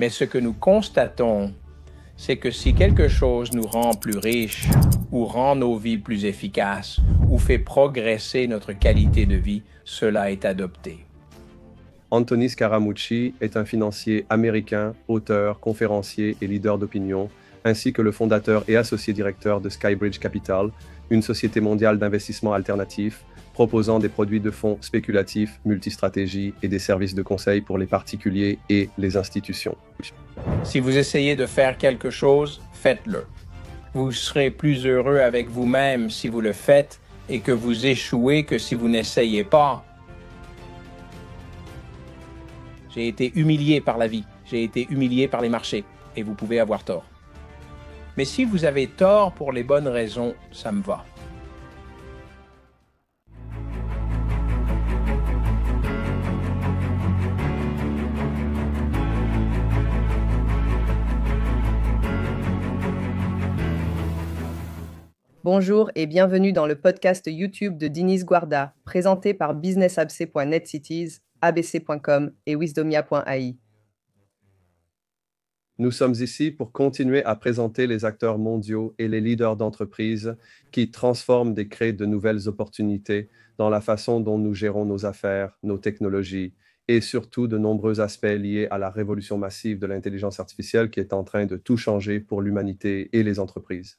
Mais ce que nous constatons, c'est que si quelque chose nous rend plus riches, ou rend nos vies plus efficaces, ou fait progresser notre qualité de vie, cela est adopté. Anthony Scaramucci est un financier américain, auteur, conférencier et leader d'opinion, ainsi que le fondateur et associé directeur de Skybridge Capital, une société mondiale d'investissement alternatif proposant des produits de fonds spéculatifs, multistratégies et des services de conseil pour les particuliers et les institutions. Si vous essayez de faire quelque chose, faites-le. Vous serez plus heureux avec vous-même si vous le faites et que vous échouez que si vous n'essayez pas. J'ai été humilié par la vie, j'ai été humilié par les marchés, et vous pouvez avoir tort. Mais si vous avez tort pour les bonnes raisons, ça me va. Bonjour et bienvenue dans le podcast YouTube de Dinis Guarda, présenté par businessabc.netcities, abc.com et wisdomia.ai. Nous sommes ici pour continuer à présenter les acteurs mondiaux et les leaders d'entreprises qui transforment et créent de nouvelles opportunités dans la façon dont nous gérons nos affaires, nos technologies et surtout de nombreux aspects liés à la révolution massive de l'intelligence artificielle qui est en train de tout changer pour l'humanité et les entreprises.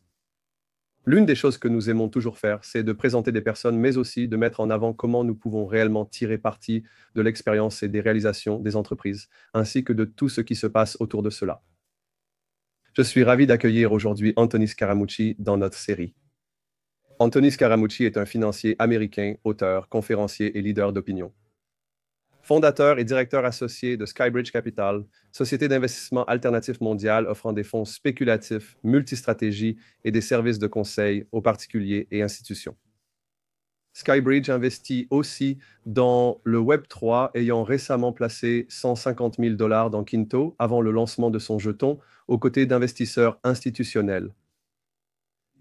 L'une des choses que nous aimons toujours faire, c'est de présenter des personnes, mais aussi de mettre en avant comment nous pouvons réellement tirer parti de l'expérience et des réalisations des entreprises, ainsi que de tout ce qui se passe autour de cela. Je suis ravi d'accueillir aujourd'hui Anthony Scaramucci dans notre série. Anthony Scaramucci est un financier américain, auteur, conférencier et leader d'opinion. Fondateur et directeur associé de Skybridge Capital, société d'investissement alternatif mondiale offrant des fonds spéculatifs, multistratégies et des services de conseil aux particuliers et institutions. Skybridge investit aussi dans le Web3, ayant récemment placé 150 000 $ dans Kinto avant le lancement de son jeton, aux côtés d'investisseurs institutionnels.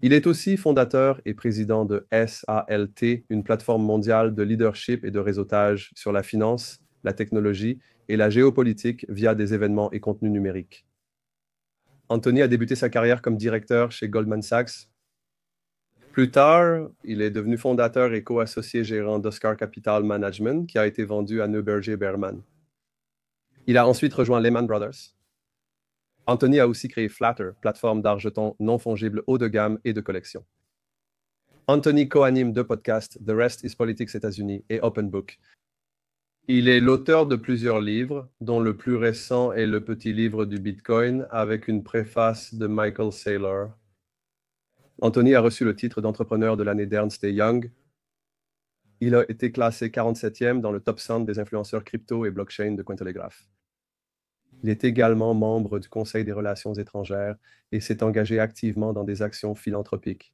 Il est aussi fondateur et président de SALT, une plateforme mondiale de leadership et de réseautage sur la finance, la technologie et la géopolitique via des événements et contenus numériques. Anthony a débuté sa carrière comme directeur chez Goldman Sachs. Plus tard, il est devenu fondateur et co-associé gérant d'Oscar Capital Management, qui a été vendu à Neuberger Berman. Il a ensuite rejoint Lehman Brothers. Anthony a aussi créé Flatter, plateforme d'art jetons non fongibles haut de gamme et de collection. Anthony co-anime deux podcasts, The Rest is Politics États-Unis et Open Book. Il est l'auteur de plusieurs livres, dont le plus récent est Le Petit Livre du Bitcoin, avec une préface de Michael Saylor. Anthony a reçu le titre d'entrepreneur de l'année d'Ernst & Young. Il a été classé 47e dans le top 100 des influenceurs crypto et blockchain de Cointelegraph. Il est également membre du Conseil des relations étrangères et s'est engagé activement dans des actions philanthropiques.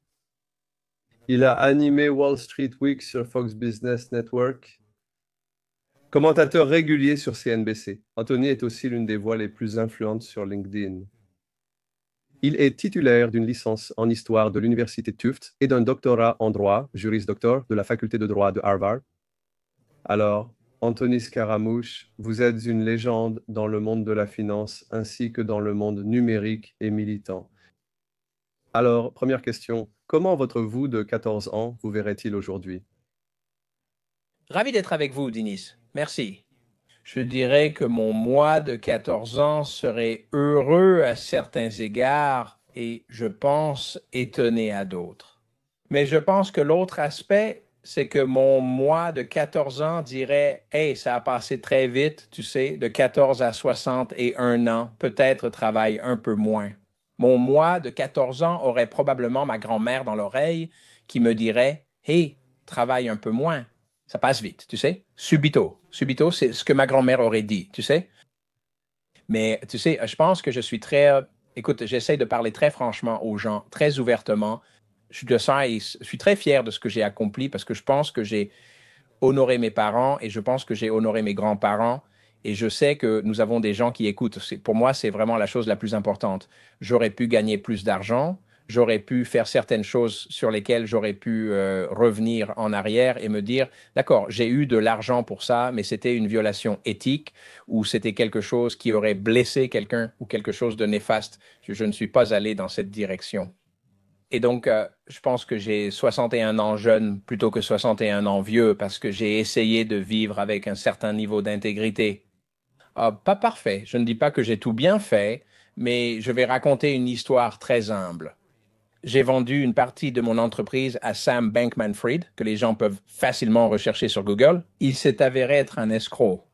Il a animé Wall Street Week sur Fox Business Network. Commentateur régulier sur CNBC, Anthony est aussi l'une des voix les plus influentes sur LinkedIn. Il est titulaire d'une licence en histoire de l'Université Tufts et d'un doctorat en droit, Juris Doctor, de la faculté de droit de Harvard. Alors, Anthony Scaramucci, vous êtes une légende dans le monde de la finance ainsi que dans le monde numérique et militant. Alors, première question, comment votre vous de 14 ans vous verrait-il aujourd'hui? Ravi d'être avec vous, Dinis. Merci. Je dirais que mon moi de 14 ans serait heureux à certains égards et, je pense, étonné à d'autres. Mais je pense que l'autre aspect, c'est que mon moi de 14 ans dirait « Hey, ça a passé très vite, tu sais, de 14 à 61 ans, peut-être travaille un peu moins. » Mon moi de 14 ans aurait probablement ma grand-mère dans l'oreille qui me dirait « Hey, travaille un peu moins. » Ça passe vite, tu sais. Subito. Subito, c'est ce que ma grand-mère aurait dit, tu sais. Mais tu sais, je pense que je suis très... écoute, j'essaie de parler très franchement aux gens, très ouvertement. Je suis très fier de ce que j'ai accompli parce que je pense que j'ai honoré mes parents et je pense que j'ai honoré mes grands-parents. Et je sais que nous avons des gens qui écoutent. Pour moi, c'est vraiment la chose la plus importante. J'aurais pu gagner plus d'argent, j'aurais pu faire certaines choses sur lesquelles j'aurais pu revenir en arrière et me dire, d'accord, j'ai eu de l'argent pour ça, mais c'était une violation éthique ou c'était quelque chose qui aurait blessé quelqu'un ou quelque chose de néfaste. Je ne suis pas allé dans cette direction. Et donc, je pense que j'ai 61 ans jeune plutôt que 61 ans vieux parce que j'ai essayé de vivre avec un certain niveau d'intégrité. Pas parfait. Je ne dis pas que j'ai tout bien fait, mais je vais raconter une histoire très humble. J'ai vendu une partie de mon entreprise à Sam Bankman-Fried, que les gens peuvent facilement rechercher sur Google. Il s'est avéré être un escroc.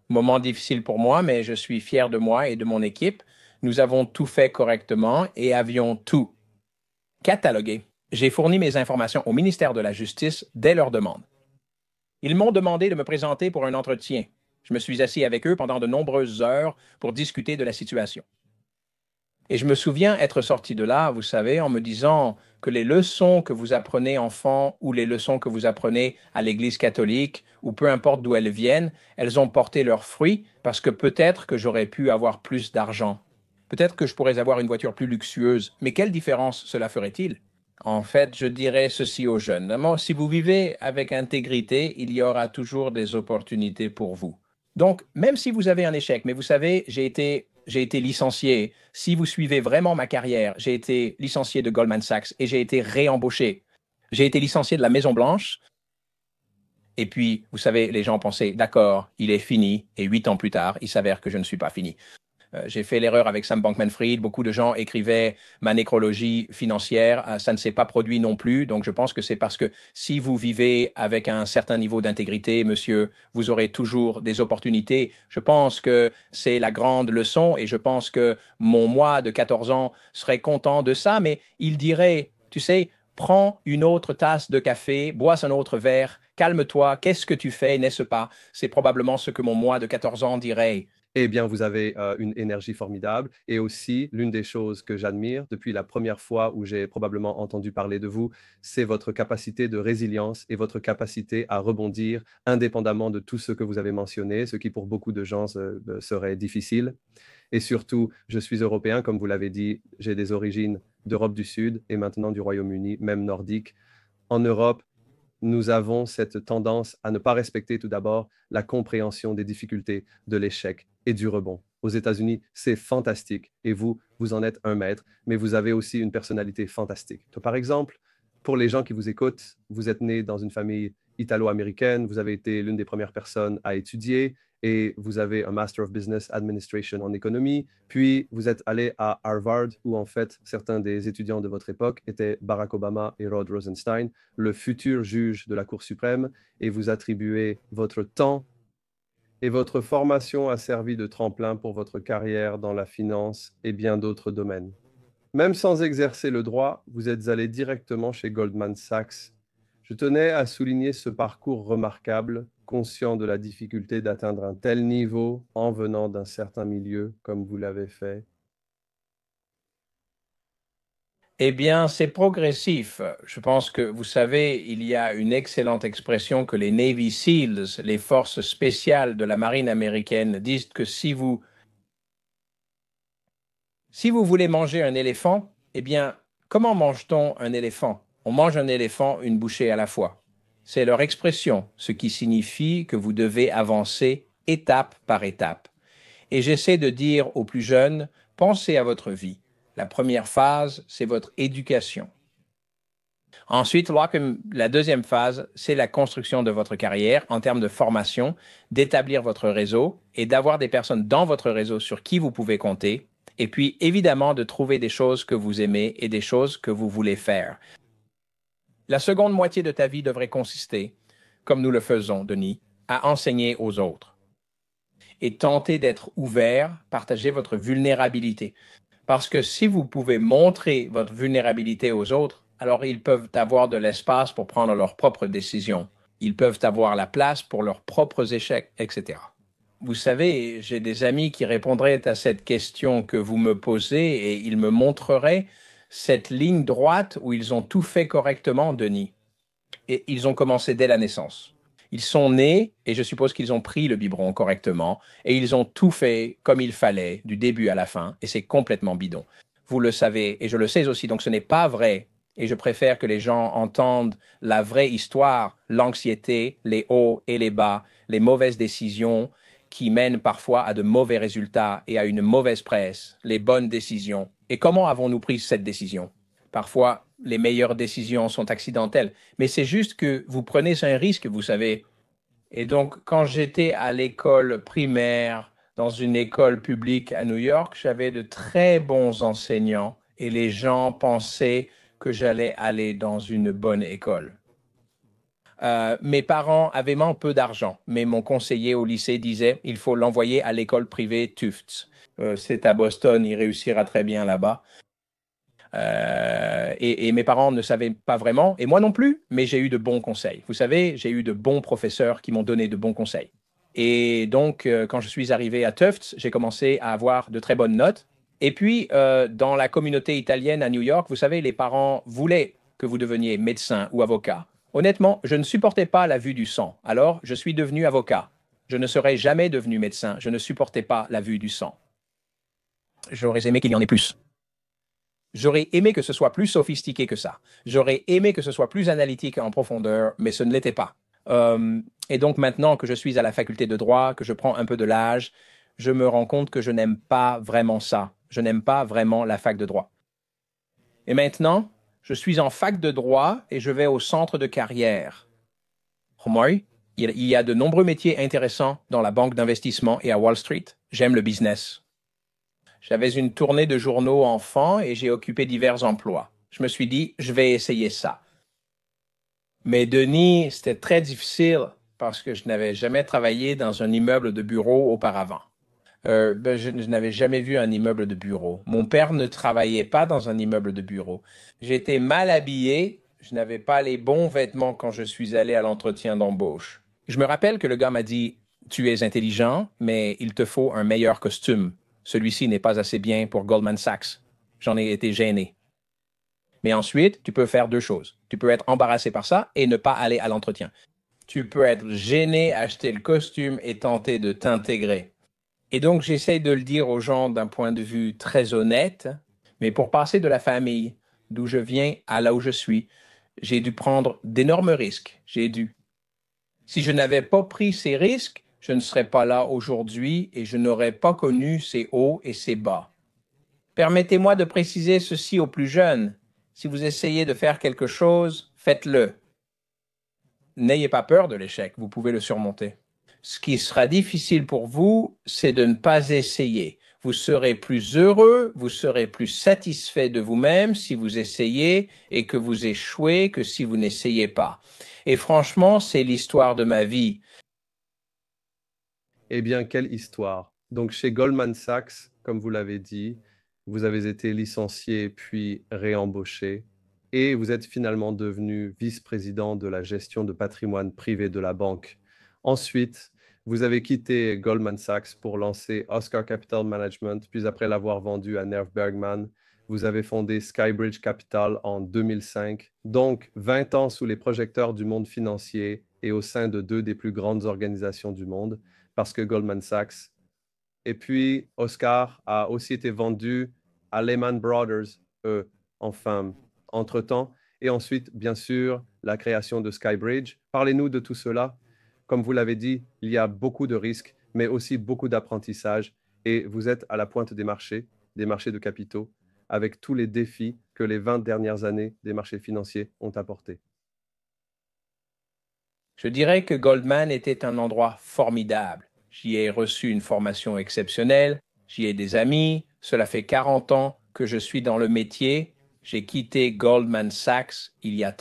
Moment difficile pour moi, mais je suis fier de moi et de mon équipe. Nous avons tout fait correctement et avions tout catalogué. J'ai fourni mes informations au ministère de la Justice dès leur demande. Ils m'ont demandé de me présenter pour un entretien. Je me suis assis avec eux pendant de nombreuses heures pour discuter de la situation. Et je me souviens être sorti de là, vous savez, en me disant que les leçons que vous apprenez enfant ou les leçons que vous apprenez à l'Église catholique, ou peu importe d'où elles viennent, elles ont porté leurs fruits parce que peut-être que j'aurais pu avoir plus d'argent. Peut-être que je pourrais avoir une voiture plus luxueuse. Mais quelle différence cela ferait-il? En fait, je dirais ceci aux jeunes. D'abord, si vous vivez avec intégrité, il y aura toujours des opportunités pour vous. Donc, même si vous avez un échec, mais vous savez, j'ai été licencié. Si vous suivez vraiment ma carrière, j'ai été licencié de Goldman Sachs et j'ai été réembauché. J'ai été licencié de la Maison Blanche. Et puis, vous savez, les gens pensaient, d'accord, il est fini. Et 8 ans plus tard, il s'avère que je ne suis pas fini. J'ai fait l'erreur avec Sam Bankman-Fried. Beaucoup de gens écrivaient ma nécrologie financière. Ça ne s'est pas produit non plus. Donc, je pense que c'est parce que si vous vivez avec un certain niveau d'intégrité, monsieur, vous aurez toujours des opportunités. Je pense que c'est la grande leçon et je pense que mon moi de 14 ans serait content de ça, mais il dirait, tu sais, prends une autre tasse de café, bois un autre verre, calme-toi, qu'est-ce que tu fais, n'est-ce pas? C'est probablement ce que mon moi de 14 ans dirait. Eh bien, vous avez une énergie formidable. Et aussi, l'une des choses que j'admire depuis la première fois où j'ai probablement entendu parler de vous, c'est votre capacité de résilience et votre capacité à rebondir indépendamment de tout ce que vous avez mentionné, ce qui pour beaucoup de gens serait difficile. Et surtout, je suis européen, comme vous l'avez dit, j'ai des origines d'Europe du Sud et maintenant du Royaume-Uni, même nordique. En Europe, nous avons cette tendance à ne pas respecter tout d'abord la compréhension des difficultés, de l'échec et du rebond. Aux États-Unis, c'est fantastique et vous en êtes un maître, mais vous avez aussi une personnalité fantastique. Par exemple, pour les gens qui vous écoutent, vous êtes né dans une famille italo-américaine, vous avez été l'une des premières personnes à étudier et vous avez un Master of Business Administration en économie, puis vous êtes allé à Harvard où en fait certains des étudiants de votre époque étaient Barack Obama et Rod Rosenstein, le futur juge de la Cour suprême, et vous attribuez votre temps et votre formation a servi de tremplin pour votre carrière dans la finance et bien d'autres domaines. Même sans exercer le droit, vous êtes allé directement chez Goldman Sachs. Je tenais à souligner ce parcours remarquable, conscient de la difficulté d'atteindre un tel niveau en venant d'un certain milieu comme vous l'avez fait. Eh bien, c'est progressif. Je pense que, vous savez, il y a une excellente expression que les Navy SEALs, les forces spéciales de la marine américaine, disent que si vous voulez manger un éléphant, eh bien, comment mange-t-on un éléphant? On mange un éléphant une bouchée à la fois. C'est leur expression, ce qui signifie que vous devez avancer étape par étape. Et j'essaie de dire aux plus jeunes, pensez à votre vie. La première phase, c'est votre éducation. Ensuite, la deuxième phase, c'est la construction de votre carrière en termes de formation, d'établir votre réseau et d'avoir des personnes dans votre réseau sur qui vous pouvez compter. Et puis, évidemment, de trouver des choses que vous aimez et des choses que vous voulez faire. La seconde moitié de ta vie devrait consister, comme nous le faisons, Denis, à enseigner aux autres et tenter d'être ouvert, partager votre vulnérabilité. Parce que si vous pouvez montrer votre vulnérabilité aux autres, alors ils peuvent avoir de l'espace pour prendre leurs propres décisions. Ils peuvent avoir la place pour leurs propres échecs, etc. Vous savez, j'ai des amis qui répondraient à cette question que vous me posez et ils me montreraient cette ligne droite où ils ont tout fait correctement, Denis. Et ils ont commencé dès la naissance. Ils sont nés et je suppose qu'ils ont pris le biberon correctement et ils ont tout fait comme il fallait du début à la fin et c'est complètement bidon. vous le savez, et je le sais aussi, donc ce n'est pas vrai. Et je préfère que les gens entendent la vraie histoire, l'anxiété, les hauts et les bas, les mauvaises décisions qui mènent parfois à de mauvais résultats et à une mauvaise presse, les bonnes décisions. Et comment avons-nous pris cette décision? Parfois, les meilleures décisions sont accidentelles, mais c'est juste que vous prenez un risque, vous savez. Et donc, quand j'étais à l'école primaire, dans une école publique à New York, j'avais de très bons enseignants et les gens pensaient que j'allais aller dans une bonne école. Mes parents avaient un peu d'argent, mais mon conseiller au lycée disait il faut l'envoyer à l'école privée Tufts. C'est à Boston, il réussira très bien là-bas. Et mes parents ne savaient pas vraiment, et moi non plus, mais j'ai eu de bons conseils. Vous savez, j'ai eu de bons professeurs qui m'ont donné de bons conseils. Et donc, quand je suis arrivé à Tufts, j'ai commencé à avoir de très bonnes notes. Et puis, dans la communauté italienne à New York, vous savez, les parents voulaient que vous deveniez médecin ou avocat. Honnêtement, je ne supportais pas la vue du sang. Alors, je suis devenu avocat. Je ne serais jamais devenu médecin. Je ne supportais pas la vue du sang. J'aurais aimé qu'il y en ait plus. J'aurais aimé que ce soit plus sophistiqué que ça. J'aurais aimé que ce soit plus analytique en profondeur, mais ce ne l'était pas. Et donc maintenant que je suis à la faculté de droit, que je prends un peu de l'âge, je me rends compte que je n'aime pas vraiment ça. Je n'aime pas vraiment la fac de droit. Et maintenant, je suis en fac de droit et je vais au centre de carrière. Moi, il y a de nombreux métiers intéressants dans la banque d'investissement et à Wall Street. J'aime le business. J'avais une tournée de journaux enfants et j'ai occupé divers emplois. Je me suis dit, je vais essayer ça. Mais Denis, c'était très difficile parce que je n'avais jamais travaillé dans un immeuble de bureau auparavant. Je n'avais jamais vu un immeuble de bureau. Mon père ne travaillait pas dans un immeuble de bureau. J'étais mal habillé, je n'avais pas les bons vêtements quand je suis allé à l'entretien d'embauche. Je me rappelle que le gars m'a dit, tu es intelligent, mais il te faut un meilleur costume. Celui-ci n'est pas assez bien pour Goldman Sachs. J'en ai été gêné. Mais ensuite, tu peux faire deux choses. Tu peux être embarrassé par ça et ne pas aller à l'entretien. Tu peux être gêné, acheter le costume et tenter de t'intégrer. Et donc, j'essaye de le dire aux gens d'un point de vue très honnête, mais pour passer de la famille, d'où je viens à là où je suis, j'ai dû prendre d'énormes risques. J'ai dû. Si je n'avais pas pris ces risques, je ne serais pas là aujourd'hui et je n'aurais pas connu ces hauts et ces bas. Permettez-moi de préciser ceci aux plus jeunes. Si vous essayez de faire quelque chose, faites-le. N'ayez pas peur de l'échec, vous pouvez le surmonter. Ce qui sera difficile pour vous, c'est de ne pas essayer. Vous serez plus heureux, vous serez plus satisfait de vous-même si vous essayez et que vous échouez que si vous n'essayez pas. Et franchement, c'est l'histoire de ma vie. Eh bien, quelle histoire. Donc, chez Goldman Sachs, comme vous l'avez dit, vous avez été licencié puis réembauché et vous êtes finalement devenu vice-président de la gestion de patrimoine privé de la banque. Ensuite, vous avez quitté Goldman Sachs pour lancer Oscar Capital Management, puis après l'avoir vendu à Nerv Bergman, vous avez fondé Skybridge Capital en 2005. Donc, 20 ans sous les projecteurs du monde financier et au sein de deux des plus grandes organisations du monde, parce que Goldman Sachs. Et puis, Oscar a aussi été vendu à Lehman Brothers, enfin, entre-temps. Et ensuite, bien sûr, la création de Skybridge. Parlez-nous de tout cela. Comme vous l'avez dit, il y a beaucoup de risques, mais aussi beaucoup d'apprentissage. Et vous êtes à la pointe des marchés de capitaux, avec tous les défis que les 20 dernières années des marchés financiers ont apportés. Je dirais que Goldman était un endroit formidable. J'y ai reçu une formation exceptionnelle, j'y ai des amis, cela fait 40 ans que je suis dans le métier. J'ai quitté Goldman Sachs il y a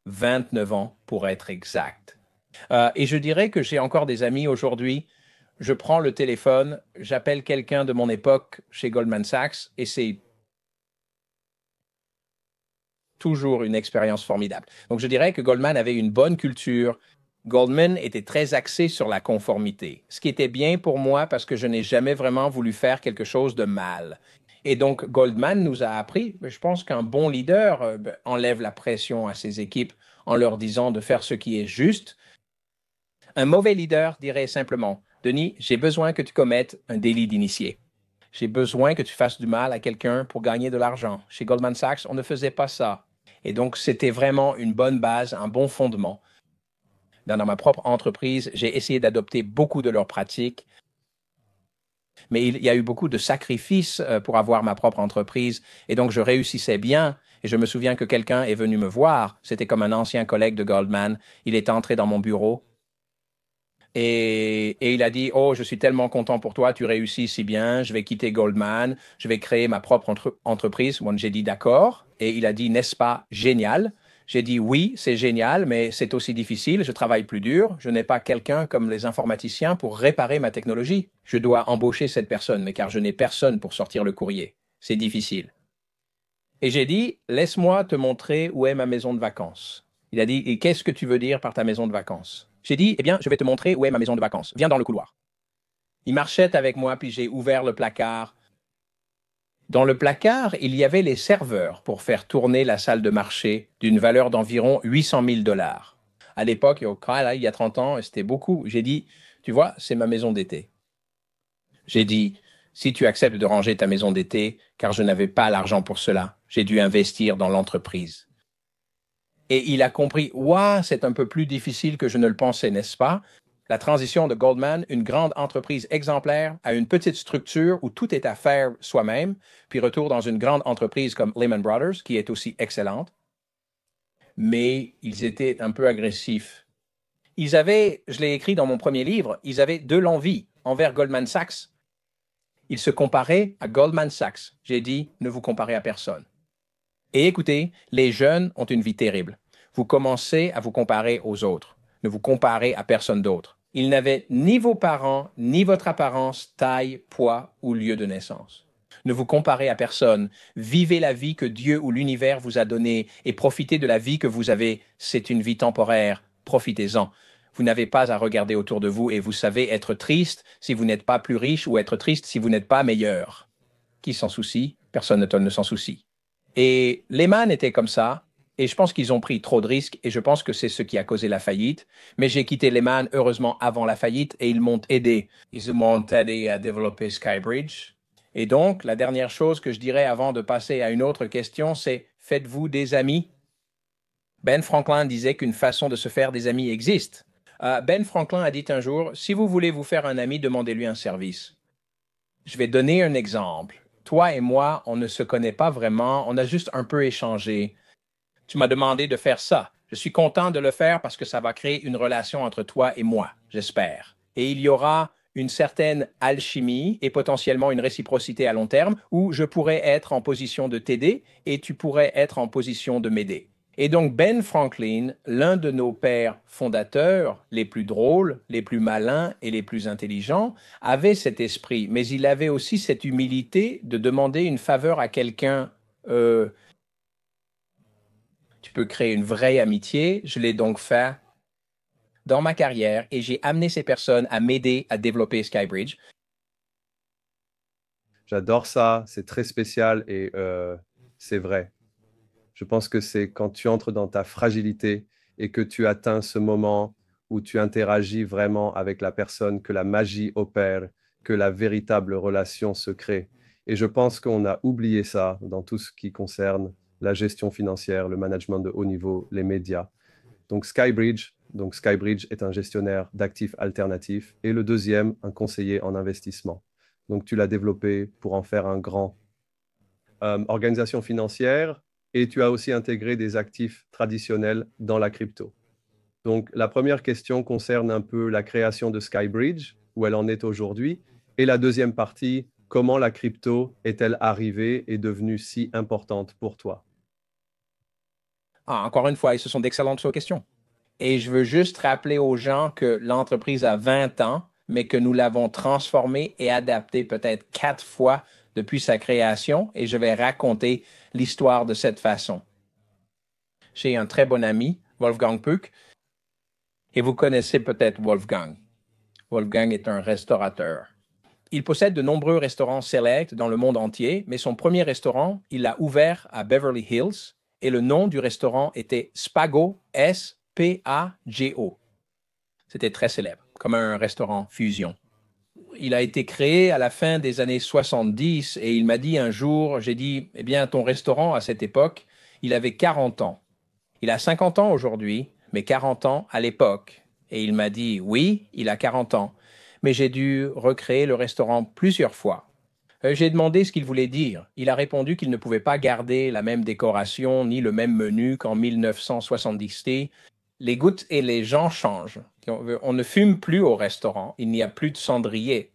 29 ans pour être exact. Et je dirais que j'ai encore des amis aujourd'hui. Je prends le téléphone, j'appelle quelqu'un de mon époque chez Goldman Sachs et c'est toujours une expérience formidable. Donc je dirais que Goldman avait une bonne culture. Goldman était très axé sur la conformité, ce qui était bien pour moi parce que je n'ai jamais vraiment voulu faire quelque chose de mal. Et donc Goldman nous a appris, je pense qu'un bon leader enlève la pression à ses équipes en leur disant de faire ce qui est juste. Un mauvais leader dirait simplement, Denis, j'ai besoin que tu commettes un délit d'initié. J'ai besoin que tu fasses du mal à quelqu'un pour gagner de l'argent. Chez Goldman Sachs, on ne faisait pas ça. Et donc, c'était vraiment une bonne base, un bon fondement. Dans ma propre entreprise, j'ai essayé d'adopter beaucoup de leurs pratiques, mais il y a eu beaucoup de sacrifices pour avoir ma propre entreprise. Et donc, je réussissais bien. Et je me souviens que quelqu'un est venu me voir. C'était comme un ancien collègue de Goldman. Il est entré dans mon bureau et il a dit, oh, je suis tellement content pour toi, tu réussis si bien, je vais quitter Goldman, je vais créer ma propre entreprise. Moi, j'ai dit d'accord. Et il a dit, n'est-ce pas génial? J'ai dit, oui, c'est génial, mais c'est aussi difficile, je travaille plus dur, je n'ai pas quelqu'un comme les informaticiens pour réparer ma technologie. Je dois embaucher cette personne, mais car je n'ai personne pour sortir le courrier. C'est difficile. Et j'ai dit, laisse-moi te montrer où est ma maison de vacances. Il a dit, et qu'est-ce que tu veux dire par ta maison de vacances? J'ai dit, eh bien, je vais te montrer où est ma maison de vacances. Viens dans le couloir. Il marchait avec moi, puis j'ai ouvert le placard. Dans le placard, il y avait les serveurs pour faire tourner la salle de marché d'une valeur d'environ 800 000 $. À l'époque, il y a 30 ans, c'était beaucoup. J'ai dit, tu vois, c'est ma maison d'été. J'ai dit, si tu acceptes de ranger ta maison d'été, car je n'avais pas l'argent pour cela, j'ai dû investir dans l'entreprise. Et il a compris, ouah, c'est un peu plus difficile que je ne le pensais, n'est-ce pas? La transition de Goldman, une grande entreprise exemplaire, à une petite structure où tout est à faire soi-même, puis retour dans une grande entreprise comme Lehman Brothers, qui est aussi excellente. Mais ils étaient un peu agressifs. Ils avaient, je l'ai écrit dans mon premier livre, ils avaient de l'envie envers Goldman Sachs. Ils se comparaient à Goldman Sachs. J'ai dit, ne vous comparez à personne. Et écoutez, les jeunes ont une vie terrible. Vous commencez à vous comparer aux autres. Ne vous comparez à personne d'autre. Ils n'avaient ni vos parents, ni votre apparence, taille, poids ou lieu de naissance. Ne vous comparez à personne. Vivez la vie que Dieu ou l'univers vous a donnée et profitez de la vie que vous avez. C'est une vie temporaire. Profitez-en. Vous n'avez pas à regarder autour de vous et vous savez être triste si vous n'êtes pas plus riche ou être triste si vous n'êtes pas meilleur. Qui s'en soucie? Personne ne s'en soucie. Et Lehman était comme ça, et je pense qu'ils ont pris trop de risques, et je pense que c'est ce qui a causé la faillite. Mais j'ai quitté Lehman, heureusement, avant la faillite, et ils m'ont aidé. Ils m'ont aidé à développer Skybridge. Et donc, la dernière chose que je dirais avant de passer à une autre question, c'est faites-vous des amis? Ben Franklin disait qu'une façon de se faire des amis existe. Ben Franklin a dit un jour, si vous voulez vous faire un ami, demandez-lui un service. Je vais donner un exemple. Toi et moi, on ne se connaît pas vraiment, on a juste un peu échangé. Tu m'as demandé de faire ça. Je suis content de le faire parce que ça va créer une relation entre toi et moi, j'espère. Et il y aura une certaine alchimie et potentiellement une réciprocité à long terme où je pourrais être en position de t'aider et tu pourrais être en position de m'aider. Et donc Ben Franklin, l'un de nos pères fondateurs, les plus drôles, les plus malins et les plus intelligents, avait cet esprit, mais il avait aussi cette humilité de demander une faveur à quelqu'un. Tu peux créer une vraie amitié. Je l'ai donc fait dans ma carrière et j'ai amené ces personnes à m'aider à développer Skybridge. J'adore ça, c'est très spécial et c'est vrai. Je pense que c'est quand tu entres dans ta fragilité et que tu atteins ce moment où tu interagis vraiment avec la personne, que la magie opère, que la véritable relation se crée. Et je pense qu'on a oublié ça dans tout ce qui concerne la gestion financière, le management de haut niveau, les médias. Donc Skybridge est un gestionnaire d'actifs alternatifs et le deuxième, un conseiller en investissement. Donc tu l'as développé pour en faire un grand organisation financière et tu as aussi intégré des actifs traditionnels dans la crypto. Donc, la première question concerne un peu la création de Skybridge, où elle en est aujourd'hui. Et la deuxième partie, comment la crypto est-elle arrivée et devenue si importante pour toi? Encore une fois, ce sont d'excellentes questions. Et je veux juste rappeler aux gens que l'entreprise a 20 ans, mais que nous l'avons transformée et adaptée peut-être 4 fois depuis sa création. Et je vais raconter l'histoire de cette façon. J'ai un très bon ami, Wolfgang Puck, et vous connaissez peut-être Wolfgang. Wolfgang est un restaurateur. Il possède de nombreux restaurants select dans le monde entier, mais son premier restaurant, il l'a ouvert à Beverly Hills et le nom du restaurant était Spago, S-P-A-G-O. C'était très célèbre, comme un restaurant fusion. il a été créé à la fin des années 70 et il m'a dit un jour, j'ai dit, eh bien, ton restaurant à cette époque, il avait 40 ans. Il a 50 ans aujourd'hui, mais 40 ans à l'époque. Et il m'a dit, oui, il a 40 ans, mais j'ai dû recréer le restaurant plusieurs fois. J'ai demandé ce qu'il voulait dire. Il a répondu qu'il ne pouvait pas garder la même décoration ni le même menu qu'en 1970. Les gouttes et les gens changent. On ne fume plus au restaurant. Il n'y a plus de cendrier.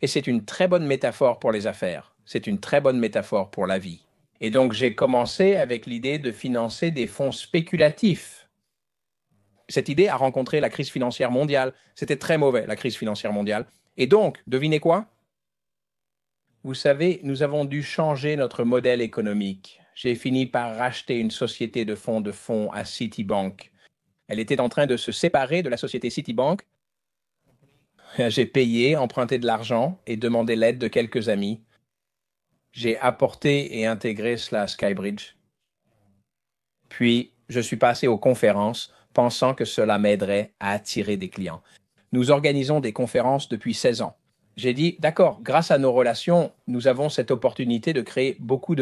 Et c'est une très bonne métaphore pour les affaires. C'est une très bonne métaphore pour la vie. Et donc, j'ai commencé avec l'idée de financer des fonds spéculatifs. Cette idée a rencontré la crise financière mondiale. C'était très mauvais, la crise financière mondiale. Et donc, devinez quoi? Vous savez, nous avons dû changer notre modèle économique. J'ai fini par racheter une société de fonds à Citibank. Elle était en train de se séparer de la société Citibank. J'ai payé, emprunté de l'argent et demandé l'aide de quelques amis. J'ai apporté et intégré cela à Skybridge. Puis, je suis passé aux conférences, pensant que cela m'aiderait à attirer des clients. Nous organisons des conférences depuis 16 ans. J'ai dit, d'accord, grâce à nos relations, nous avons cette opportunité de créer beaucoup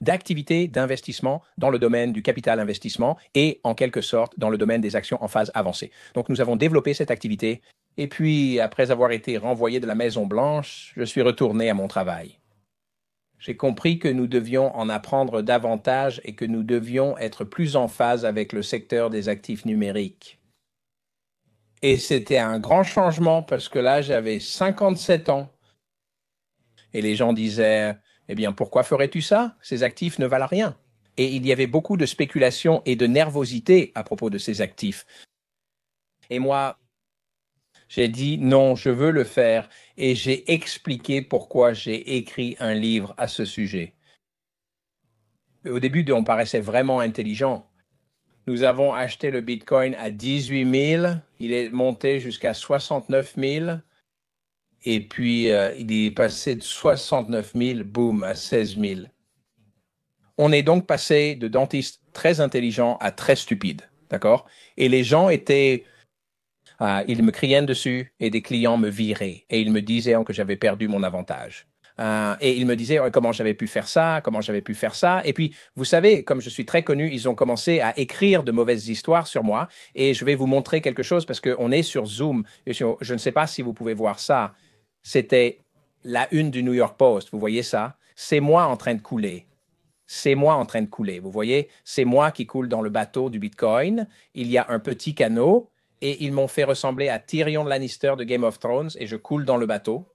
d'activités d'investissement dans le domaine du capital investissement et en quelque sorte dans le domaine des actions en phase avancée. Donc nous avons développé cette activité et puis après avoir été renvoyé de la Maison Blanche, je suis retourné à mon travail. J'ai compris que nous devions en apprendre davantage et que nous devions être plus en phase avec le secteur des actifs numériques. Et c'était un grand changement parce que là, j'avais 57 ans. Et les gens disaient, eh bien, pourquoi ferais-tu ça? Ces actifs ne valent rien. Et il y avait beaucoup de spéculation et de nervosité à propos de ces actifs. Et moi, j'ai dit non, je veux le faire. Et j'ai expliqué pourquoi j'ai écrit un livre à ce sujet. Au début, on paraissait vraiment intelligent. Nous avons acheté le Bitcoin à 18 000. Il est monté jusqu'à 69 000. Et puis, il est passé de 69 000, boum, à 16 000. On est donc passé de dentiste très intelligent à très stupide, d'accord? Et les gens étaient, ils me criaient dessus et des clients me viraient et ils me disaient que j'avais perdu mon avantage. Et ils me disaient comment j'avais pu faire ça, comment j'avais pu faire ça. Et puis, vous savez, comme je suis très connu, ils ont commencé à écrire de mauvaises histoires sur moi. Et je vais vous montrer quelque chose parce qu'on est sur Zoom. Je ne sais pas si vous pouvez voir ça. C'était la une du New York Post. Vous voyez ça? C'est moi en train de couler. C'est moi en train de couler. Vous voyez, c'est moi qui coule dans le bateau du Bitcoin. Il y a un petit canot et ils m'ont fait ressembler à Tyrion Lannister de Game of Thrones et je coule dans le bateau.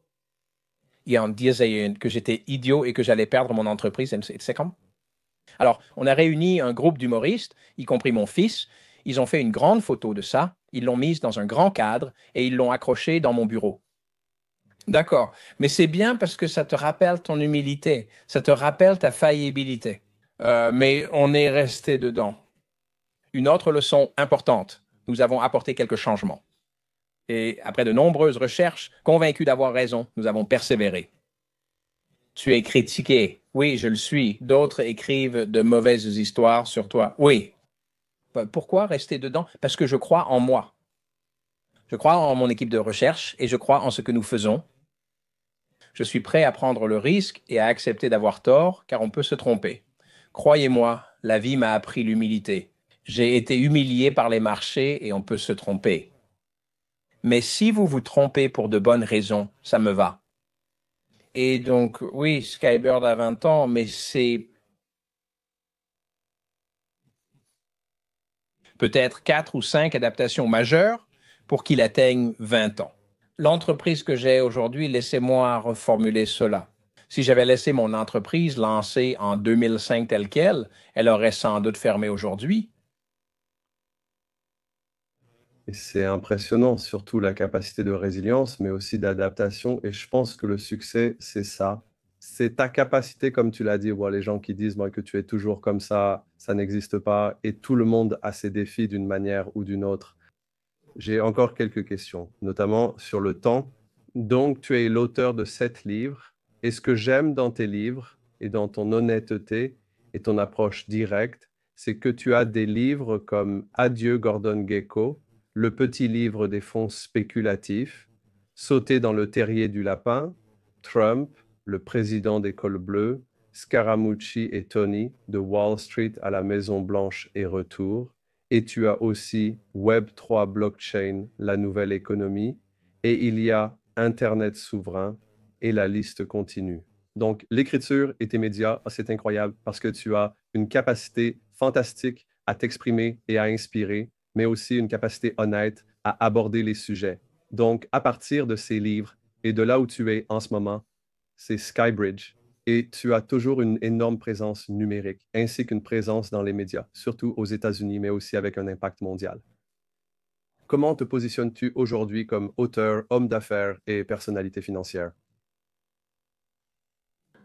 Et on disait que j'étais idiot et que j'allais perdre mon entreprise. C'est comme. Alors, on a réuni un groupe d'humoristes, y compris mon fils. Ils ont fait une grande photo de ça. Ils l'ont mise dans un grand cadre et ils l'ont accrochée dans mon bureau. D'accord. Mais c'est bien parce que ça te rappelle ton humilité. Ça te rappelle ta faillibilité. Mais on est resté dedans. Une autre leçon importante. Nous avons apporté quelques changements. Et après de nombreuses recherches, convaincus d'avoir raison, nous avons persévéré. Tu es critiqué. Oui, je le suis. D'autres écrivent de mauvaises histoires sur toi. Oui. Pourquoi rester dedans? Parce que je crois en moi. Je crois en mon équipe de recherche et je crois en ce que nous faisons. Je suis prêt à prendre le risque et à accepter d'avoir tort, car on peut se tromper. Croyez-moi, la vie m'a appris l'humilité. J'ai été humilié par les marchés et on peut se tromper. Mais si vous vous trompez pour de bonnes raisons, ça me va. Et donc, oui, Skybird a 20 ans, mais c'est peut-être 4 ou 5 adaptations majeures pour qu'il atteigne 20 ans. L'entreprise que j'ai aujourd'hui, laissez-moi reformuler cela. Si j'avais laissé mon entreprise lancée en 2005 telle qu'elle, elle aurait sans doute fermé aujourd'hui. Et c'est impressionnant, surtout la capacité de résilience, mais aussi d'adaptation. Et je pense que le succès, c'est ça. C'est ta capacité, comme tu l'as dit, bon, les gens qui disent moi, que tu es toujours comme ça n'existe pas. Et tout le monde a ses défis d'une manière ou d'une autre. J'ai encore quelques questions, notamment sur le temps. Donc, tu es l'auteur de 7 livres. Et ce que j'aime dans tes livres et dans ton honnêteté et ton approche directe, c'est que tu as des livres comme Adieu Gordon Gekko, Le petit livre des fonds spéculatifs, Sauter dans le terrier du lapin, Trump, le président des cols bleus, Scaramucci et Tony, de Wall Street à la Maison Blanche et retour. Et tu as aussi Web3 Blockchain, la nouvelle économie. Et il y a Internet souverain et la liste continue. Donc, l'écriture et tes médias, c'est incroyable parce que tu as une capacité fantastique à t'exprimer et à inspirer, mais aussi une capacité honnête à aborder les sujets. Donc, à partir de ces livres et de là où tu es en ce moment, c'est Skybridge. Et tu as toujours une énorme présence numérique, ainsi qu'une présence dans les médias, surtout aux États-Unis, mais aussi avec un impact mondial. Comment te positionnes-tu aujourd'hui comme auteur, homme d'affaires et personnalité financière?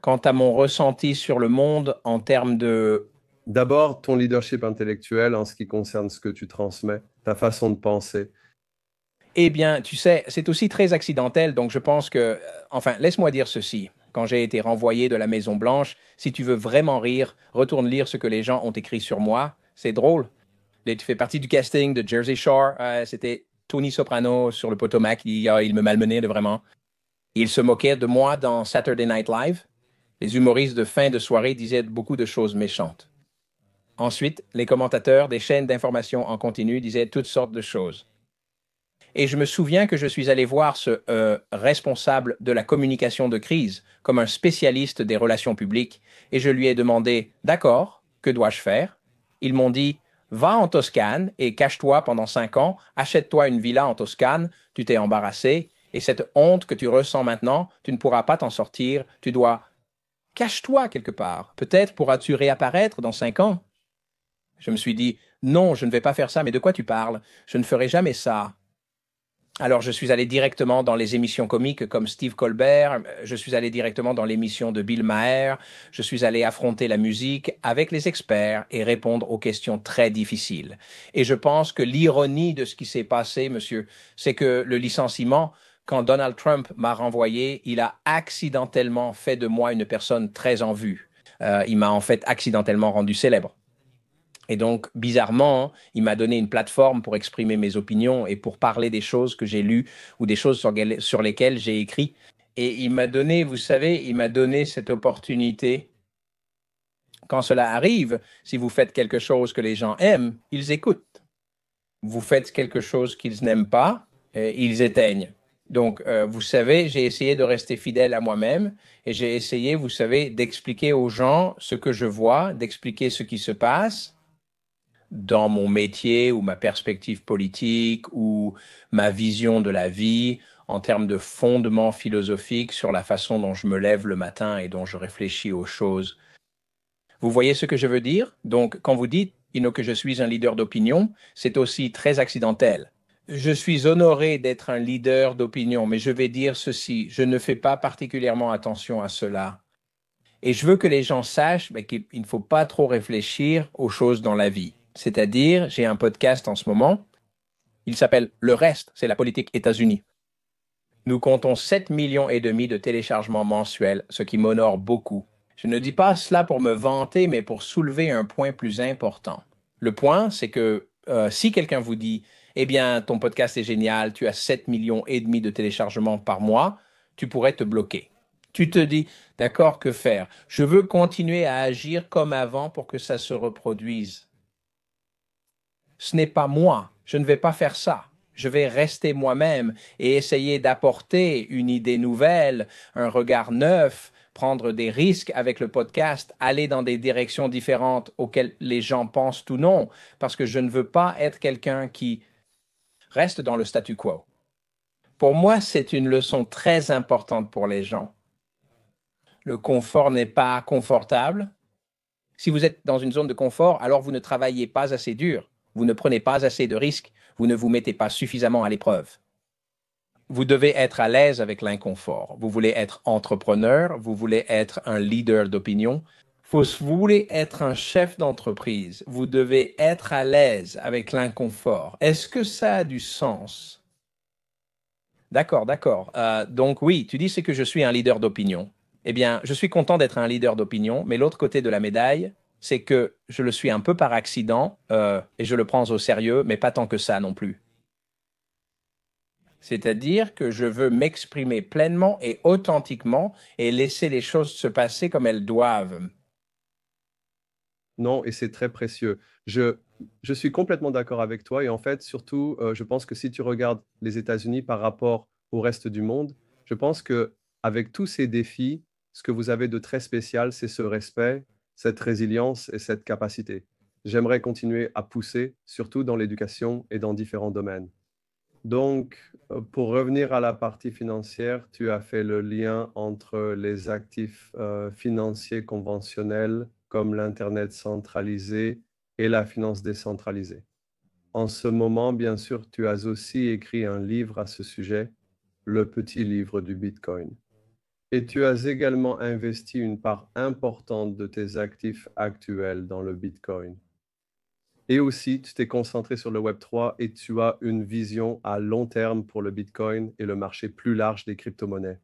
Quant à mon ressenti sur le monde en termes de... D'abord, ton leadership intellectuel en ce qui concerne ce que tu transmets, ta façon de penser. Eh bien, tu sais, c'est aussi très accidentel, donc je pense que... Enfin, laisse-moi dire ceci. Quand j'ai été renvoyé de la Maison Blanche, si tu veux vraiment rire, retourne lire ce que les gens ont écrit sur moi. C'est drôle. Et tu fais partie du casting de Jersey Shore. C'était Tony Soprano sur le Potomac. Il me malmenait de vraiment. Il se moquait de moi dans Saturday Night Live. Les humoristes de fin de soirée disaient beaucoup de choses méchantes. Ensuite, les commentateurs des chaînes d'information en continu disaient toutes sortes de choses. Et je me souviens que je suis allé voir ce responsable de la communication de crise comme un spécialiste des relations publiques et je lui ai demandé, d'accord, que dois-je faire? Ils m'ont dit, va en Toscane et cache-toi pendant 5 ans, achète-toi une villa en Toscane, tu t'es embarrassé et cette honte que tu ressens maintenant, tu ne pourras pas t'en sortir, tu dois cache-toi quelque part. Peut-être pourras-tu réapparaître dans 5 ans. Je me suis dit, non, je ne vais pas faire ça, mais de quoi tu parles? Je ne ferai jamais ça. Alors, je suis allé directement dans les émissions comiques comme Steve Colbert, je suis allé directement dans l'émission de Bill Maher, je suis allé affronter la musique avec les experts et répondre aux questions très difficiles. Et je pense que l'ironie de ce qui s'est passé, monsieur, c'est que le licenciement, quand Donald Trump m'a renvoyé, il a accidentellement fait de moi une personne très en vue. Il m'a en fait accidentellement rendu célèbre. Et donc, bizarrement, il m'a donné une plateforme pour exprimer mes opinions et pour parler des choses que j'ai lues ou des choses sur lesquelles j'ai écrit. Et il m'a donné, vous savez, il m'a donné cette opportunité. Quand cela arrive, si vous faites quelque chose que les gens aiment, ils écoutent. Vous faites quelque chose qu'ils n'aiment pas, ils éteignent. Donc, vous savez, j'ai essayé de rester fidèle à moi-même et j'ai essayé, vous savez, d'expliquer aux gens ce que je vois, d'expliquer ce qui se passe dans mon métier ou ma perspective politique ou ma vision de la vie en termes de fondement philosophique sur la façon dont je me lève le matin et dont je réfléchis aux choses. Vous voyez ce que je veux dire? Donc, quand vous dites, que je suis un leader d'opinion, c'est aussi très accidentel. Je suis honoré d'être un leader d'opinion, mais je vais dire ceci, je ne fais pas particulièrement attention à cela. Et je veux que les gens sachent qu'il ne faut pas trop réfléchir aux choses dans la vie. C'est-à-dire, j'ai un podcast en ce moment, il s'appelle Le Reste, c'est la politique États-Unis. Nous comptons 7,5 millions de téléchargements mensuels, ce qui m'honore beaucoup. Je ne dis pas cela pour me vanter, mais pour soulever un point plus important. Le point, c'est que si quelqu'un vous dit, eh bien, ton podcast est génial, tu as 7,5 millions de téléchargements par mois, tu pourrais te bloquer. Tu te dis, d'accord, que faire? Je veux continuer à agir comme avant pour que ça se reproduise. Ce n'est pas moi, je ne vais pas faire ça. Je vais rester moi-même et essayer d'apporter une idée nouvelle, un regard neuf, prendre des risques avec le podcast, aller dans des directions différentes auxquelles les gens pensent ou non, parce que je ne veux pas être quelqu'un qui reste dans le statu quo. Pour moi, c'est une leçon très importante pour les gens. Le confort n'est pas confortable. Si vous êtes dans une zone de confort, alors vous ne travaillez pas assez dur, vous ne prenez pas assez de risques, vous ne vous mettez pas suffisamment à l'épreuve. Vous devez être à l'aise avec l'inconfort. Vous voulez être entrepreneur, vous voulez être un leader d'opinion, vous voulez être un chef d'entreprise. Vous devez être à l'aise avec l'inconfort. Est-ce que ça a du sens? D'accord, d'accord. Donc oui, tu dis c'est que je suis un leader d'opinion. Eh bien, je suis content d'être un leader d'opinion, mais l'autre côté de la médaille, c'est que je le suis un peu par accident et je le prends au sérieux, mais pas tant que ça non plus. C'est-à-dire que je veux m'exprimer pleinement et authentiquement et laisser les choses se passer comme elles doivent. Non, et c'est très précieux. Je suis complètement d'accord avec toi. Et en fait, surtout, je pense que si tu regardes les États-Unis par rapport au reste du monde, je pense que avec tous ces défis, ce que vous avez de très spécial, c'est ce respect, cette résilience et cette capacité. J'aimerais continuer à pousser, surtout dans l'éducation et dans différents domaines. Donc, pour revenir à la partie financière, tu as fait le lien entre les actifs financiers conventionnels comme l'Internet centralisé et la finance décentralisée. En ce moment, bien sûr, tu as aussi écrit un livre à ce sujet, Le petit livre du Bitcoin. Et tu as également investi une part importante de tes actifs actuels dans le Bitcoin. Et aussi, tu t'es concentré sur le Web3 et tu as une vision à long terme pour le Bitcoin et le marché plus large des crypto-monnaies.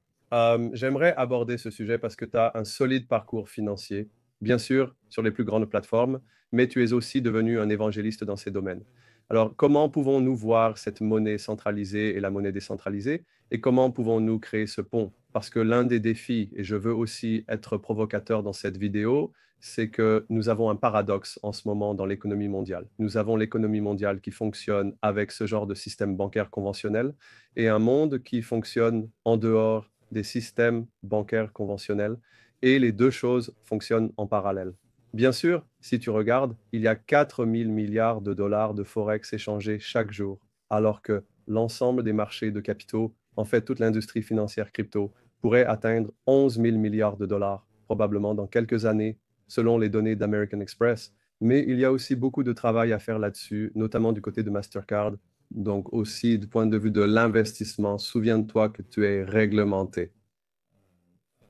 J'aimerais aborder ce sujet parce que tu as un solide parcours financier, bien sûr, sur les plus grandes plateformes, mais tu es aussi devenu un évangéliste dans ces domaines. Alors, comment pouvons-nous voir cette monnaie centralisée et la monnaie décentralisée et comment pouvons-nous créer ce pont? Parce que l'un des défis, et je veux aussi être provocateur dans cette vidéo, c'est que nous avons un paradoxe en ce moment dans l'économie mondiale. Nous avons l'économie mondiale qui fonctionne avec ce genre de système bancaire conventionnel et un monde qui fonctionne en dehors des systèmes bancaires conventionnels et les deux choses fonctionnent en parallèle. Bien sûr, si tu regardes, il y a 4 000 milliards de dollars de forex échangés chaque jour, alors que l'ensemble des marchés de capitaux, en fait toute l'industrie financière crypto, pourrait atteindre 11 000 milliards de dollars probablement dans quelques années selon les données d'American Express. Mais il y a aussi beaucoup de travail à faire là-dessus, notamment du côté de Mastercard. Donc aussi du point de vue de l'investissement, souviens-toi que tu es réglementé.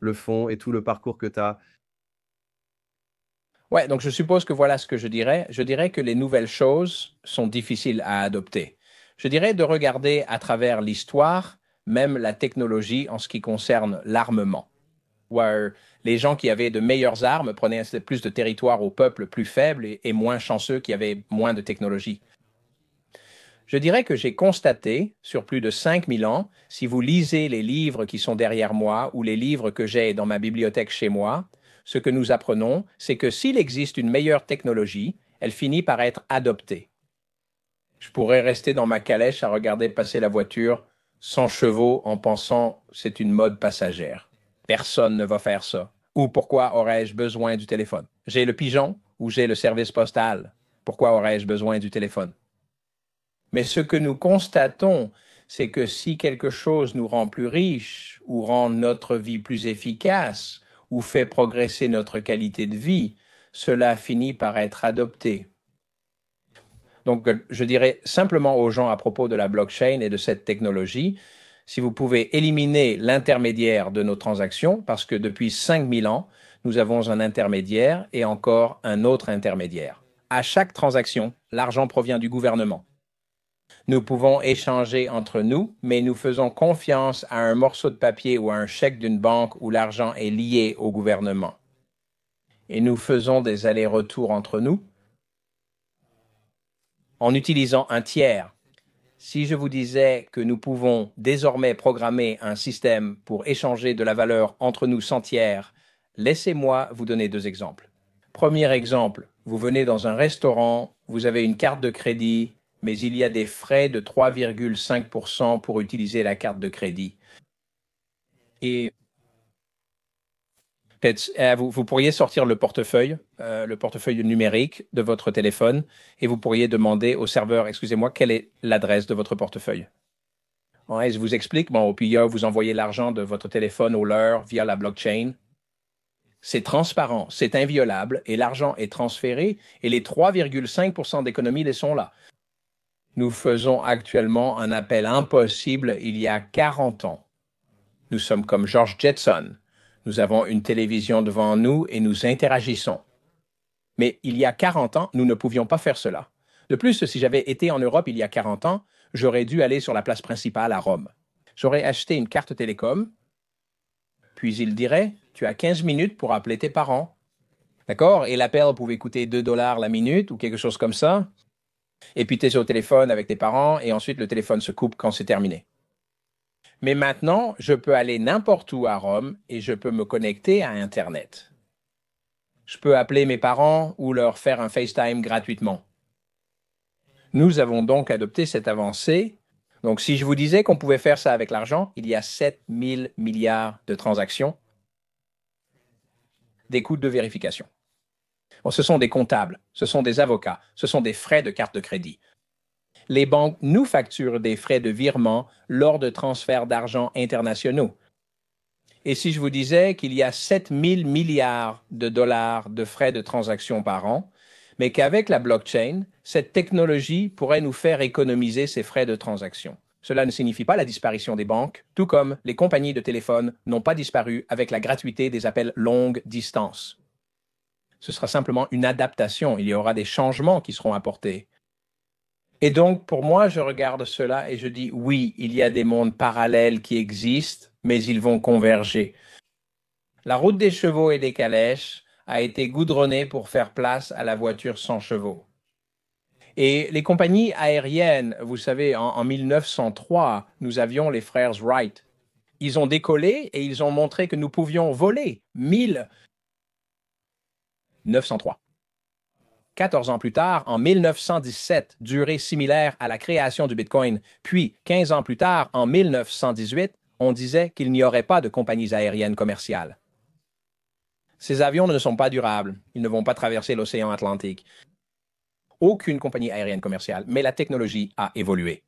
Le fonds et tout le parcours que tu as. Ouais, donc je suppose que voilà ce que je dirais. Je dirais que les nouvelles choses sont difficiles à adopter. Je dirais de regarder à travers l'histoire, même la technologie en ce qui concerne l'armement. Où les gens qui avaient de meilleures armes prenaient plus de territoire aux peuples plus faibles et moins chanceux qui avaient moins de technologie. Je dirais que j'ai constaté, sur plus de 5000 ans, si vous lisez les livres qui sont derrière moi ou les livres que j'ai dans ma bibliothèque chez moi, ce que nous apprenons, c'est que s'il existe une meilleure technologie, elle finit par être adoptée. Je pourrais rester dans ma calèche à regarder passer la voiture sans chevaux en pensant c'est une mode passagère. Personne ne va faire ça. Ou pourquoi aurais-je besoin du téléphone? J'ai le pigeon ou j'ai le service postal? Pourquoi aurais-je besoin du téléphone? Mais ce que nous constatons, c'est que si quelque chose nous rend plus riches ou rend notre vie plus efficace ou fait progresser notre qualité de vie, cela finit par être adopté. Donc, je dirais simplement aux gens à propos de la blockchain et de cette technologie, si vous pouvez éliminer l'intermédiaire de nos transactions, parce que depuis 5000 ans, nous avons un intermédiaire et encore un autre intermédiaire. À chaque transaction, l'argent provient du gouvernement. Nous pouvons échanger entre nous, mais nous faisons confiance à un morceau de papier ou à un chèque d'une banque où l'argent est lié au gouvernement. Et nous faisons des allers-retours entre nous en utilisant un tiers. Si je vous disais que nous pouvons désormais programmer un système pour échanger de la valeur entre nous sans tiers, laissez-moi vous donner deux exemples. Premier exemple, vous venez dans un restaurant, vous avez une carte de crédit, mais il y a des frais de 3,5% pour utiliser la carte de crédit. Et vous pourriez sortir le portefeuille numérique de votre téléphone, et vous pourriez demander au serveur, excusez-moi, quelle est l'adresse de votre portefeuille. Ouais, je vous explique, bon, puis vous envoyez l'argent de votre téléphone au leur via la blockchain. C'est transparent, c'est inviolable, et l'argent est transféré, et les 3,5% d'économie les sont là. Nous faisons actuellement un appel impossible il y a 40 ans. Nous sommes comme George Jetson. Nous avons une télévision devant nous et nous interagissons. Mais il y a 40 ans, nous ne pouvions pas faire cela. De plus, si j'avais été en Europe il y a 40 ans, j'aurais dû aller sur la place principale à Rome. J'aurais acheté une carte télécom, puis il dirait, tu as 15 minutes pour appeler tes parents. D'accord? Et l'appel pouvait coûter 2 dollars la minute ou quelque chose comme ça. Et puis tu es au téléphone avec tes parents et ensuite le téléphone se coupe quand c'est terminé. Mais maintenant, je peux aller n'importe où à Rome et je peux me connecter à Internet. Je peux appeler mes parents ou leur faire un FaceTime gratuitement. Nous avons donc adopté cette avancée. Donc, si je vous disais qu'on pouvait faire ça avec l'argent, il y a 7 000 milliards de transactions, des coûts de vérification. Bon, ce sont des comptables, ce sont des avocats, ce sont des frais de carte de crédit. Les banques nous facturent des frais de virement lors de transferts d'argent internationaux. Et si je vous disais qu'il y a 7 000 milliards de dollars de frais de transaction par an, mais qu'avec la blockchain, cette technologie pourrait nous faire économiser ces frais de transaction. Cela ne signifie pas la disparition des banques, tout comme les compagnies de téléphone n'ont pas disparu avec la gratuité des appels longue distance. Ce sera simplement une adaptation, il y aura des changements qui seront apportés. Et donc, pour moi, je regarde cela et je dis, oui, il y a des mondes parallèles qui existent, mais ils vont converger. La route des chevaux et des calèches a été goudronnée pour faire place à la voiture sans chevaux. Et les compagnies aériennes, vous savez, en 1903, nous avions les frères Wright. Ils ont décollé et ils ont montré que nous pouvions voler 1903. 14 ans plus tard, en 1917, durée similaire à la création du Bitcoin, puis 15 ans plus tard, en 1918, on disait qu'il n'y aurait pas de compagnies aériennes commerciales. Ces avions ne sont pas durables, ils ne vont pas traverser l'océan Atlantique. Aucune compagnie aérienne commerciale, mais la technologie a évolué.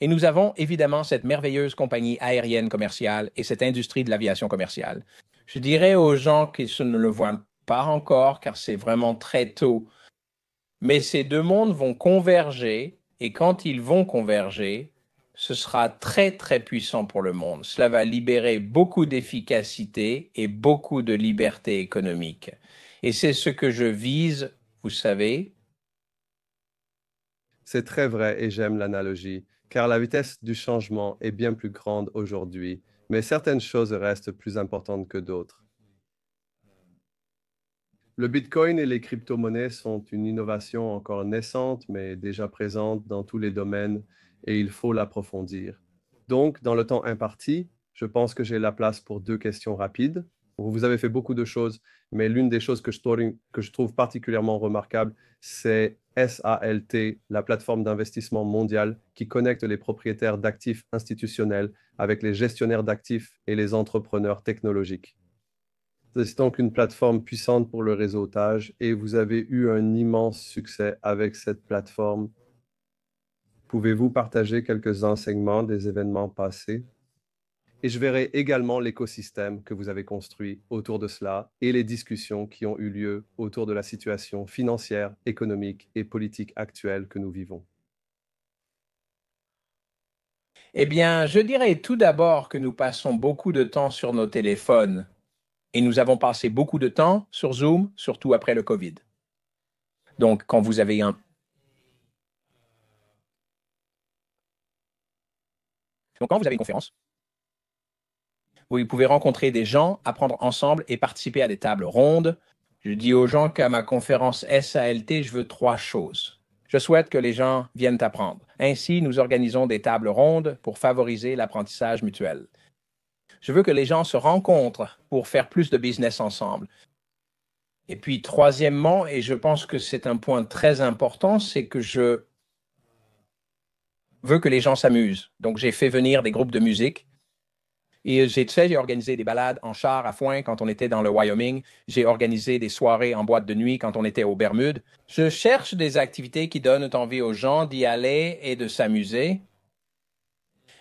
Et nous avons évidemment cette merveilleuse compagnie aérienne commerciale et cette industrie de l'aviation commerciale. Je dirais aux gens qui ne le voient pas encore, car c'est vraiment très tôt, mais ces deux mondes vont converger, et quand ils vont converger, ce sera très, très puissant pour le monde. Cela va libérer beaucoup d'efficacité et beaucoup de liberté économique. Et c'est ce que je vise, vous savez. C'est très vrai et j'aime l'analogie, car la vitesse du changement est bien plus grande aujourd'hui, mais certaines choses restent plus importantes que d'autres. Le Bitcoin et les crypto-monnaies sont une innovation encore naissante, mais déjà présente dans tous les domaines et il faut l'approfondir. Donc, dans le temps imparti, je pense que j'ai la place pour deux questions rapides. Vous avez fait beaucoup de choses, mais l'une des choses que je trouve particulièrement remarquable, c'est SALT, la plateforme d'investissement mondiale qui connecte les propriétaires d'actifs institutionnels avec les gestionnaires d'actifs et les entrepreneurs technologiques. C'est donc une plateforme puissante pour le réseautage et vous avez eu un immense succès avec cette plateforme. Pouvez-vous partager quelques enseignements des événements passés? Et je verrai également l'écosystème que vous avez construit autour de cela et les discussions qui ont eu lieu autour de la situation financière, économique et politique actuelle que nous vivons. Eh bien, je dirais tout d'abord que nous passons beaucoup de temps sur nos téléphones et nous avons passé beaucoup de temps sur Zoom, surtout après le Covid. Donc, quand vous avez une conférence, vous pouvez rencontrer des gens, apprendre ensemble et participer à des tables rondes. Je dis aux gens qu'à ma conférence SALT, je veux 3 choses. Je souhaite que les gens viennent apprendre. Ainsi, nous organisons des tables rondes pour favoriser l'apprentissage mutuel. Je veux que les gens se rencontrent pour faire plus de business ensemble. Et puis, troisièmement, et je pense que c'est un point très important, c'est que je veux que les gens s'amusent. Donc, j'ai fait venir des groupes de musique. Et j'ai organisé des balades en char à foin quand on était dans le Wyoming. J'ai organisé des soirées en boîte de nuit quand on était aux Bermudes. Je cherche des activités qui donnent envie aux gens d'y aller et de s'amuser.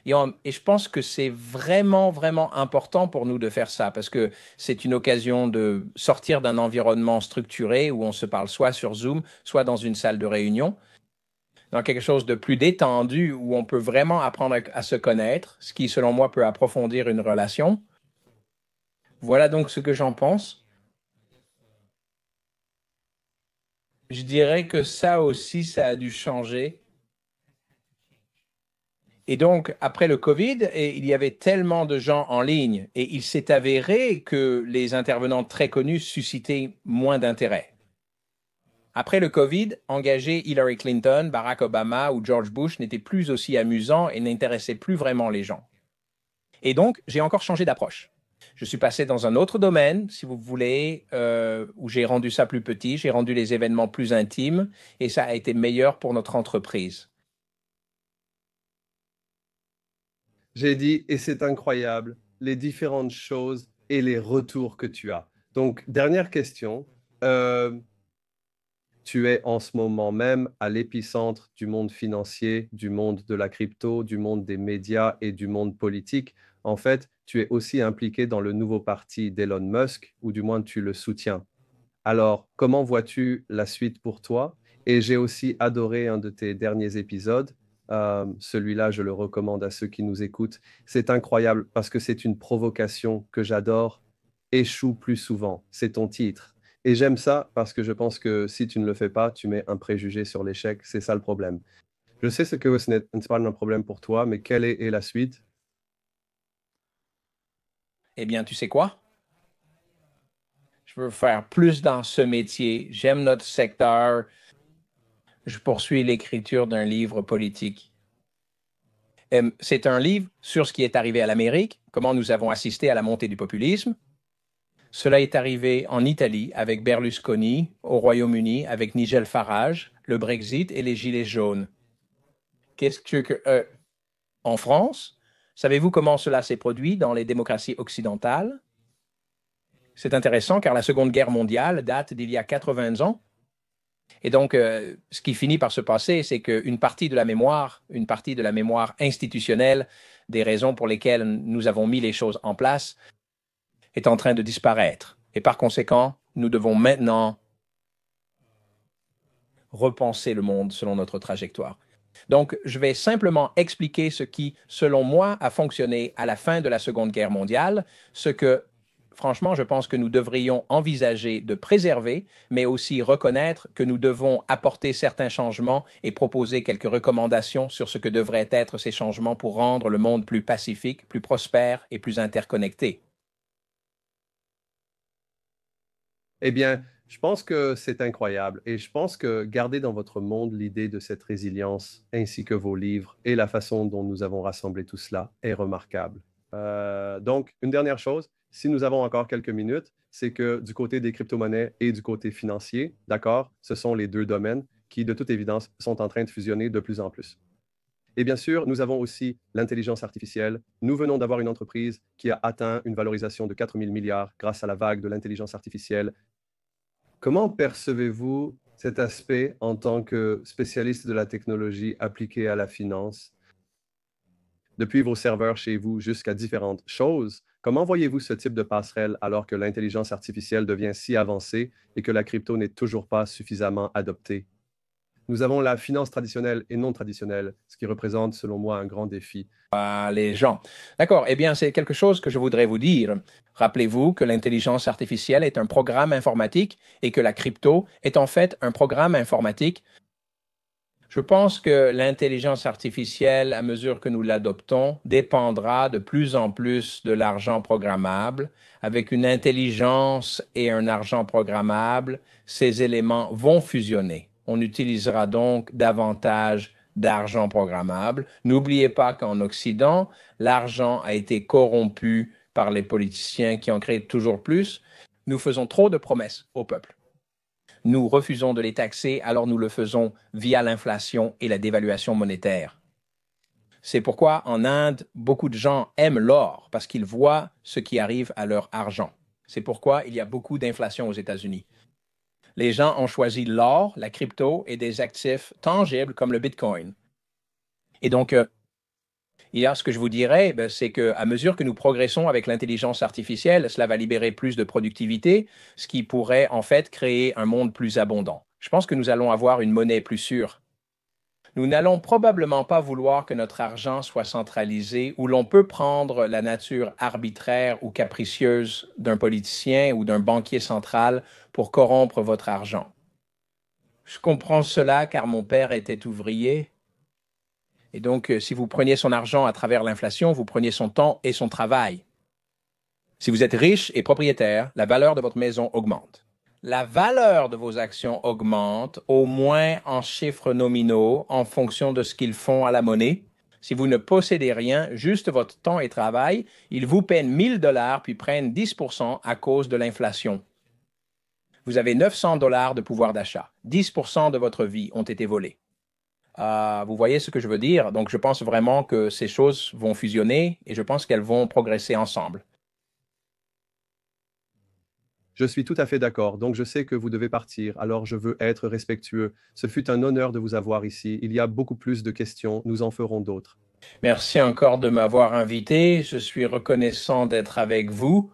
Et je pense que c'est vraiment, vraiment important pour nous de faire ça parce que c'est une occasion de sortir d'un environnement structuré où on se parle soit sur Zoom, soit dans une salle de réunion, dans quelque chose de plus détendu où on peut vraiment apprendre à se connaître, ce qui, selon moi, peut approfondir une relation. Voilà donc ce que j'en pense. Je dirais que ça aussi, ça a dû changer. Et donc, après le Covid, il y avait tellement de gens en ligne et il s'est avéré que les intervenants très connus suscitaient moins d'intérêt. Après le Covid, engager Hillary Clinton, Barack Obama ou George Bush n'était plus aussi amusant et n'intéressait plus vraiment les gens. Et donc, j'ai encore changé d'approche. Je suis passé dans un autre domaine, si vous voulez, où j'ai rendu ça plus petit, j'ai rendu les événements plus intimes et ça a été meilleur pour notre entreprise. J'ai dit, et c'est incroyable, les différentes choses et les retours que tu as. Donc, dernière question. Tu es en ce moment même à l'épicentre du monde financier, du monde de la crypto, du monde des médias et du monde politique. En fait, tu es aussi impliqué dans le nouveau parti d'Elon Musk, ou du moins tu le soutiens. Alors, comment vois-tu la suite pour toi? Et j'ai aussi adoré un de tes derniers épisodes. Celui-là, je le recommande à ceux qui nous écoutent. C'est incroyable parce que c'est une provocation que j'adore. Échoue plus souvent, c'est ton titre. Et j'aime ça parce que je pense que si tu ne le fais pas, tu mets un préjugé sur l'échec. C'est ça le problème. Je sais que ce n'est pas un problème pour toi, mais quelle est la suite? Eh bien, tu sais quoi? Je veux faire plus dans ce métier. J'aime notre secteur. Je poursuis l'écriture d'un livre politique. C'est un livre sur ce qui est arrivé à l'Amérique, comment nous avons assisté à la montée du populisme. Cela est arrivé en Italie avec Berlusconi, au Royaume-Uni avec Nigel Farage, le Brexit et les Gilets jaunes. En France, savez-vous comment cela s'est produit dans les démocraties occidentales? C'est intéressant car la Seconde Guerre mondiale date d'il y a 80 ans. Et donc, ce qui finit par se passer, c'est qu'une partie de la mémoire, une partie de la mémoire institutionnelle, des raisons pour lesquelles nous avons mis les choses en place, est en train de disparaître. Et par conséquent, nous devons maintenant repenser le monde selon notre trajectoire. Donc, je vais simplement expliquer ce qui, selon moi, a fonctionné à la fin de la Seconde Guerre mondiale, ce que, franchement, je pense que nous devrions envisager de préserver, mais aussi reconnaître que nous devons apporter certains changements et proposer quelques recommandations sur ce que devraient être ces changements pour rendre le monde plus pacifique, plus prospère et plus interconnecté. Eh bien, je pense que c'est incroyable et je pense que garder dans votre monde l'idée de cette résilience ainsi que vos livres et la façon dont nous avons rassemblé tout cela est remarquable. Donc, une dernière chose, si nous avons encore quelques minutes, c'est que du côté des crypto-monnaies et du côté financier, d'accord, ce sont les deux domaines qui, de toute évidence, sont en train de fusionner de plus en plus. Et bien sûr, nous avons aussi l'intelligence artificielle. Nous venons d'avoir une entreprise qui a atteint une valorisation de 4 000 milliards grâce à la vague de l'intelligence artificielle. Comment percevez-vous cet aspect en tant que spécialiste de la technologie appliquée à la finance? Depuis vos serveurs chez vous jusqu'à différentes choses, comment voyez-vous ce type de passerelle alors que l'intelligence artificielle devient si avancée et que la crypto n'est toujours pas suffisamment adoptée? Nous avons la finance traditionnelle et non traditionnelle, ce qui représente, selon moi, un grand défi. Les gens. D'accord, eh bien, c'est quelque chose que je voudrais vous dire. Rappelez-vous que l'intelligence artificielle est un programme informatique et que la crypto est en fait un programme informatique. Je pense que l'intelligence artificielle, à mesure que nous l'adoptons, dépendra de plus en plus de l'argent programmable. Avec une intelligence et un argent programmable, ces éléments vont fusionner. On utilisera donc davantage d'argent programmable. N'oubliez pas qu'en Occident, l'argent a été corrompu par les politiciens qui en créent toujours plus. Nous faisons trop de promesses au peuple. Nous refusons de les taxer, alors nous le faisons via l'inflation et la dévaluation monétaire. C'est pourquoi en Inde, beaucoup de gens aiment l'or parce qu'ils voient ce qui arrive à leur argent. C'est pourquoi il y a beaucoup d'inflation aux États-Unis. Les gens ont choisi l'or, la crypto et des actifs tangibles comme le Bitcoin. Et donc, ce que je vous dirais, c'est qu'à mesure que nous progressons avec l'intelligence artificielle, cela va libérer plus de productivité, ce qui pourrait en fait créer un monde plus abondant. Je pense que nous allons avoir une monnaie plus sûre. Nous n'allons probablement pas vouloir que notre argent soit centralisé où l'on peut prendre la nature arbitraire ou capricieuse d'un politicien ou d'un banquier central pour corrompre votre argent. Je comprends cela car mon père était ouvrier. Et donc, si vous preniez son argent à travers l'inflation, vous preniez son temps et son travail. Si vous êtes riche et propriétaire, la valeur de votre maison augmente. La valeur de vos actions augmente, au moins en chiffres nominaux, en fonction de ce qu'ils font à la monnaie. Si vous ne possédez rien, juste votre temps et travail, ils vous paient 1 000 $ puis prennent 10% à cause de l'inflation. Vous avez 900 $ de pouvoir d'achat. 10% de votre vie ont été volés. Vous voyez ce que je veux dire? Donc, je pense vraiment que ces choses vont fusionner et je pense qu'elles vont progresser ensemble. Je suis tout à fait d'accord, donc je sais que vous devez partir, alors je veux être respectueux. Ce fut un honneur de vous avoir ici. Il y a beaucoup plus de questions, nous en ferons d'autres. Merci encore de m'avoir invité. Je suis reconnaissant d'être avec vous